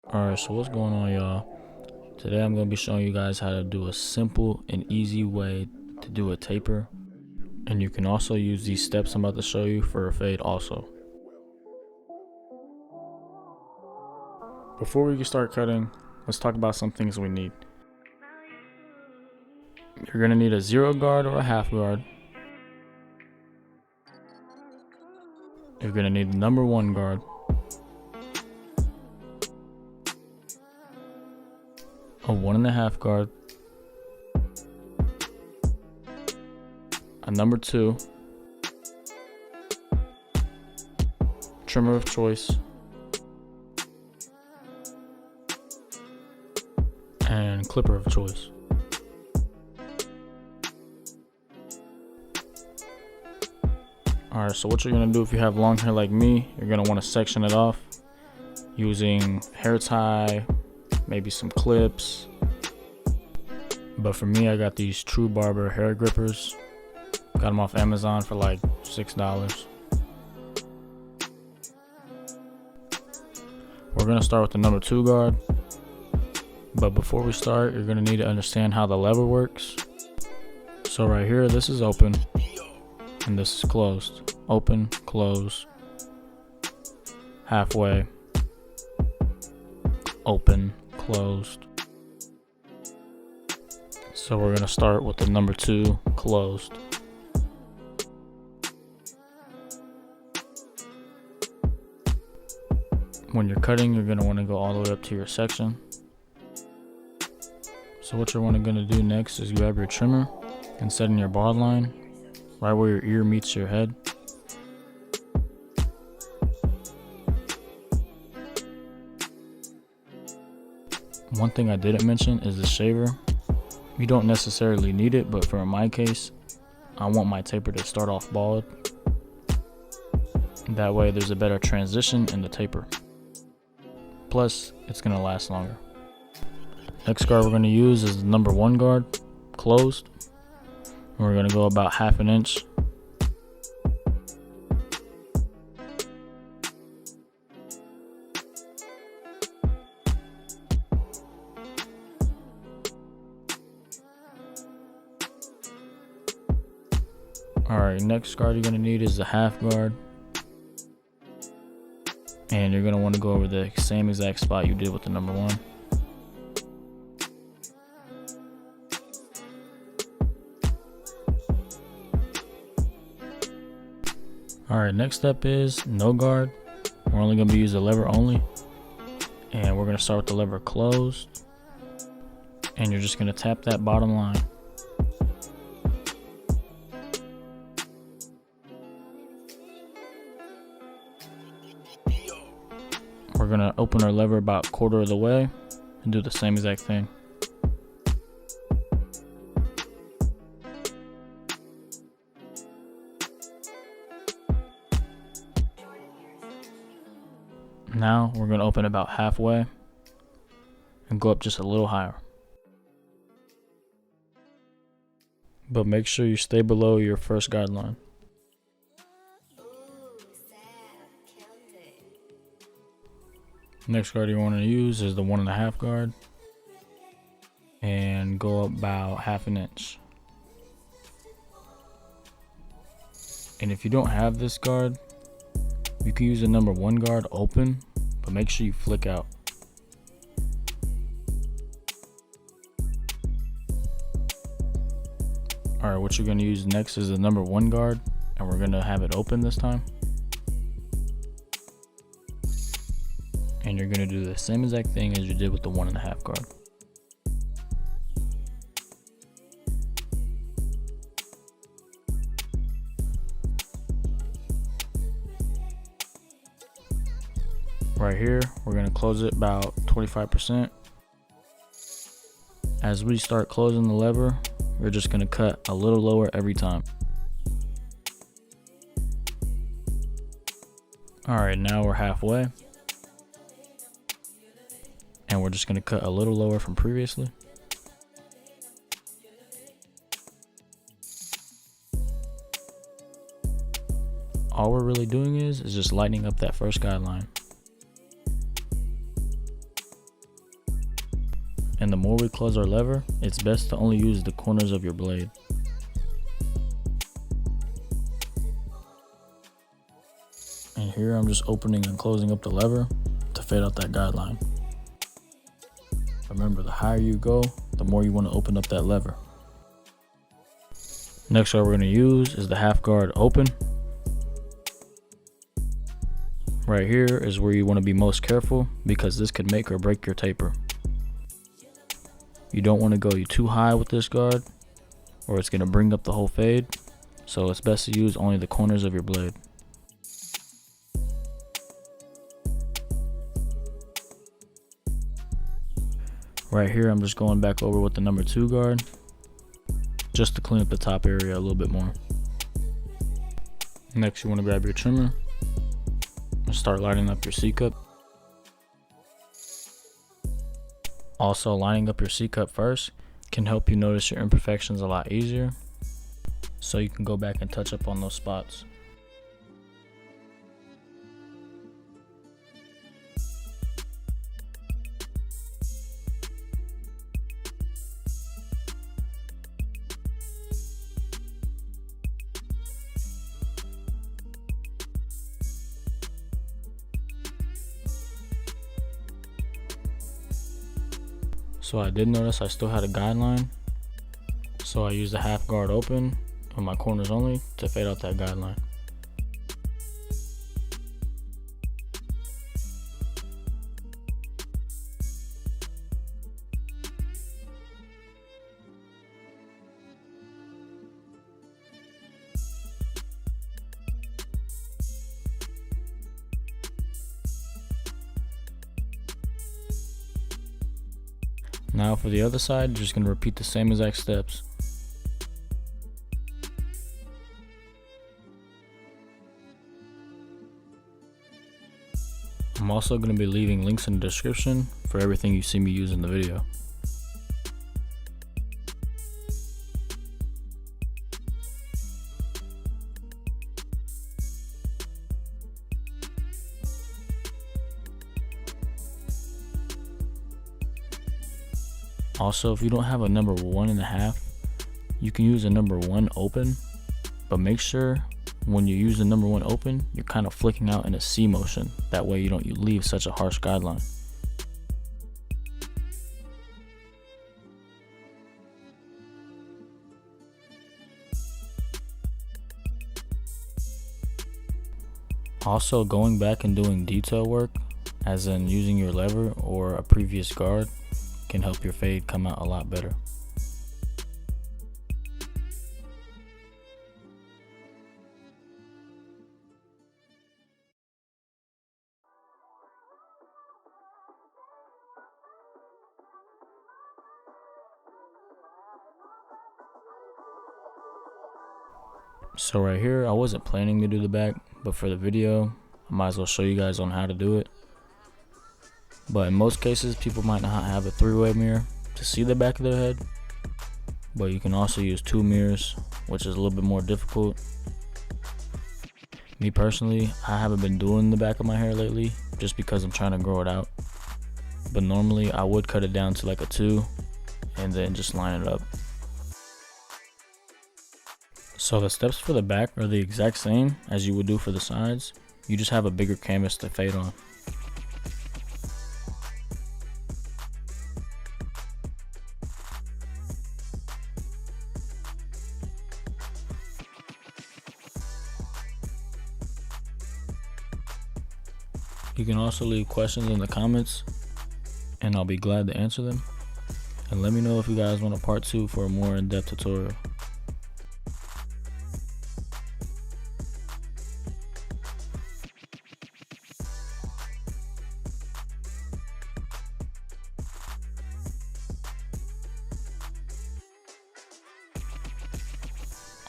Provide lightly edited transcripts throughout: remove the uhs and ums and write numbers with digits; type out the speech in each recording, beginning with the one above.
Alright, so what's going on, y'all? Today I'm going to be showing you guys how to do a simple and easy way to do a taper. And you can also use these steps I'm about to show you for a fade also. Before we start cutting, let's talk about some things we need. You're going to need a 0 guard or a half guard. You're going to need the number 1 guard. A 1.5 guard. A number 2. Trimmer of choice. And clipper of choice. Alright, so what you're going to do if you have long hair like me, you're going to want to section it off using hair tie, maybe some clips. But for me, I got these True Barber hair grippers. Got them off Amazon for like $6. We're going to start with the number 2 guard. But before we start, you're going to need to understand how the lever works. So right here, this is open. And this is closed. Open, close, halfway, open, closed. So we're going to start with the number 2 closed. When you're cutting, you're going to want to go all the way up to your section. So what you're going to do next is grab your trimmer and set in your bar line, right where your ear meets your head. One thing I didn't mention is the shaver. You don't necessarily need it, but for my case, I want my taper to start off bald. That way there's a better transition in the taper. Plus, it's going to last longer. Next guard we're going to use is the number 1 guard, closed. And we're going to go about 1/2 inch. Alright, next guard you're going to need is the half guard. And you're going to want to go over the same exact spot you did with the number 1. Alright, next step is no guard. We're only going to be using the lever only. And we're going to start with the lever closed. And you're just going to tap that bottom line. We're going to open our lever about 1/4 of the way and do the same exact thing. Now we're going to open about halfway and go up just a little higher. But make sure you stay below your first guideline. Next guard you want to use is the 1.5 guard. And go up about 1/2 inch. And if you don't have this guard, you can use the number 1 guard open, but make sure you flick out. Alright, what you're going to use next is the number 1 guard, and we're going to have it open this time. And you're going to do the same exact thing as you did with the 1.5 guard. Right here, we're going to close it about 25%. As we start closing the lever, we're just going to cut a little lower every time. Alright, now we're halfway. And we're just going to cut a little lower from previously. All we're really doing is just lightening up that first guideline. And the more we close our lever, it's best to only use the corners of your blade. And here I'm just opening and closing up the lever to fade out that guideline. Remember, the higher you go, the more you want to open up that lever. Next guard we're going to use is the half guard open. Right here is where you want to be most careful because this could make or break your taper. You don't want to go too high with this guard or it's going to bring up the whole fade, so it's best to use only the corners of your blade. Right here I'm just going back over with the number 2 guard just to clean up the top area a little bit more. Next, you want to grab your trimmer and start lining up your C-cup. Also, lining up your C-cup first can help you notice your imperfections a lot easier, so you can go back and touch up on those spots. So I did notice I still had a guideline, so I used the half guard open with my corners only to fade out that guideline. Now for the other side, you're just going to repeat the same exact steps. I'm also going to be leaving links in the description for everything you see me use in the video. Also, if you don't have a number 1.5, you can use a number 1 open, but make sure when you use the number 1 open, you're kind of flicking out in a C motion. That way you leave such a harsh guideline. Also, going back and doing detail work, as in using your lever or a previous guard, can help your fade come out a lot better. So right here, I wasn't planning to do the back, but for the video, I might as well show you guys on how to do it. But in most cases, people might not have a 3-way mirror to see the back of their head, but you can also use 2 mirrors, which is a little bit more difficult. Me personally, I haven't been doing the back of my hair lately just because I'm trying to grow it out. But normally I would cut it down to like a 2 and then just line it up. So the steps for the back are the exact same as you would do for the sides. You just have a bigger canvas to fade on. You can also leave questions in the comments and I'll be glad to answer them. And let me know if you guys want a part 2 for a more in-depth tutorial.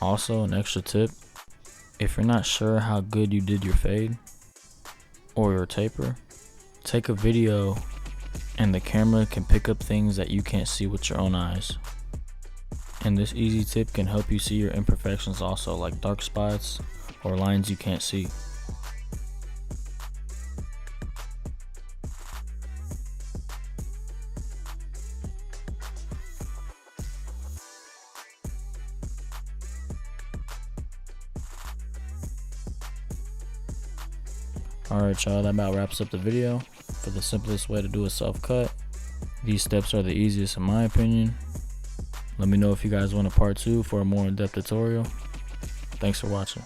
Also, an extra tip, if you're not sure how good you did your fade or your taper, take a video and the camera can pick up things that you can't see with your own eyes. And this easy tip can help you see your imperfections also, like dark spots or lines you can't see. Alright y'all, that about wraps up the video for the simplest way to do a self cut. These steps are the easiest in my opinion. Let me know if you guys want a part 2 for a more in-depth tutorial. Thanks for watching.